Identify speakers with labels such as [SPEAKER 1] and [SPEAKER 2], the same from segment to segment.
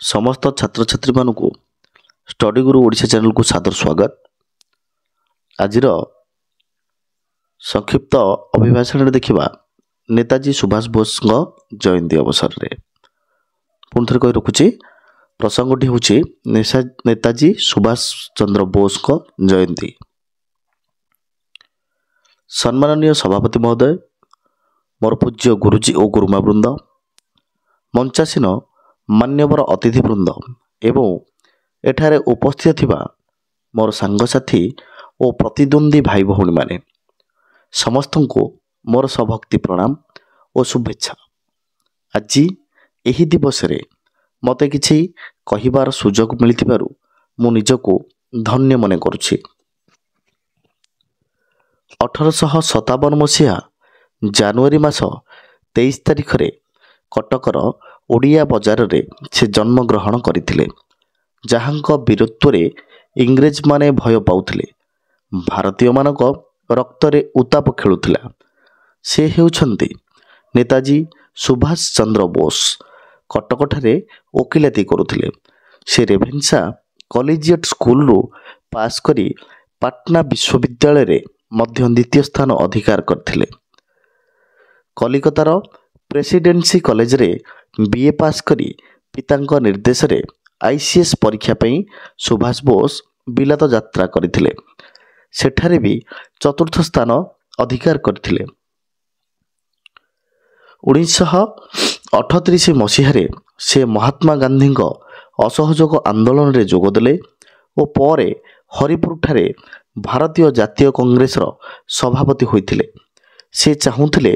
[SPEAKER 1] समस्त छात्र छात्री मानू स्टडी गुरु ओडिशा चैनल को सादर स्वागत। आज संक्षिप्त अभिभाषण देखा नेताजी सुभाष बोस जयंती अवसर में पुणी थे कही रखुची। प्रसंगटी हूँ नेताजी सुभाष चंद्र बोस जयंती। सम्माननीय सभापति महोदय, मोर पूज्य गुरुजी और गुरुमा वृंद, मंचासीन मान्यवर अतिथिवृंद एवं एठारे उपस्थित थिबा मोर सांगसाथी और प्रतिद्वंदी भाई भौणी माने समस्त को मोर सभक्ति प्रणाम और शुभेच्छा। आज एही दिवस रे मते किछि कहिबार सुजोग मिलिथिबारु मु निजको धन्य मने करुछि। 1857 मसीहा जनवरी मास 23 तारिख रे कटकर ओडिया बजार रे से जन्म ग्रहण करथिले, जहांक वीरत्व रे इंग्रेज माने भय पाउथिले। भारतीय मानक रक्त रे उताप खेलुथिला। से हेउछंती नेताजी सुभाष चंद्र बोस। कटक ठारे वकिलाती करुथिले। से रेभेन्सा कॉलेजिएट स्कूल रू पास करी पाटना विश्वविद्यालय रे मध्य द्वितीय स्थान अधिकार करथिले। कलिकतार प्रेसिडेंसी कॉलेज रे बीए पास करी पितांक निर्देश रे आईसीएस परीक्षा पई सुभाष बोस बिलात यात्रा करथिले। सेठारे भी चतुर्थ स्थान अधिकार करथिले। 1938 मसीह से महात्मा गांधी असहयोग आंदोलन रे जोगदेले और परे हरिपुर ठारे भारतीय जातीय कांग्रेस रो सभापति होइथिले। से चाहूथिले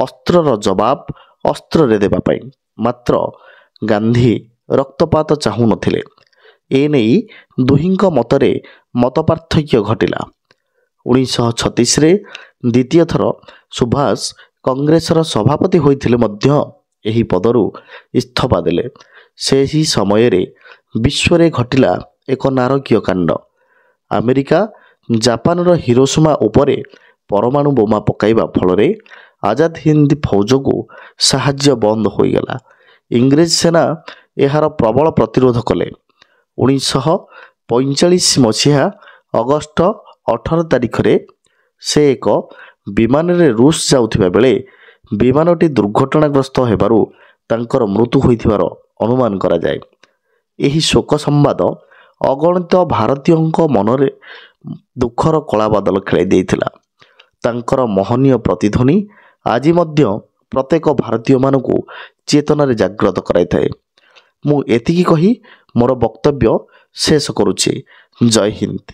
[SPEAKER 1] अस्त्रर जवाब अस्त्र रे देबा पई, मात्र गांधी रक्तपात चाहू नथिले। एनेई दुहिंक मतरे मतपार्थक्य घटिला। 1936 रे द्वितीय थर सुभाष कांग्रेसर सभापति होइथिले मध्य एही पदरु इस्तीफा देले। सेही समय रे विश्व रे घटिला एक नारकीय कांड। अमेरिका जापान रो हिरोशिमा उपरे परमाणु बोमा पकाइबा फलरे आजाद हिंद फौज को साहाय्य बंद हो गला। इंग्रेज सेना एहार प्रबल प्रतिरोध कले। 1945 मसीहा अगस्ट 18 तारिख रे से एक विमान रे रूस जाउथिबा बेले विमानटी दुर्घटनाग्रस्त हेबारु तांकर मृत्यु होइथिबार अनुमान करा जाय। एही शोक संवाद अगणित भारतीयଙ୍କ मनरे दुखर कला बादल खेलाई देइथिला। तांकर महनीय प्रतिध्वनि आज मध्य प्रत्येक भारतीय मानकु चेतना रे जागृत कराई थाए। मु एतिकी कही मोर वक्तव्य शेष करुछि। जय हिंद।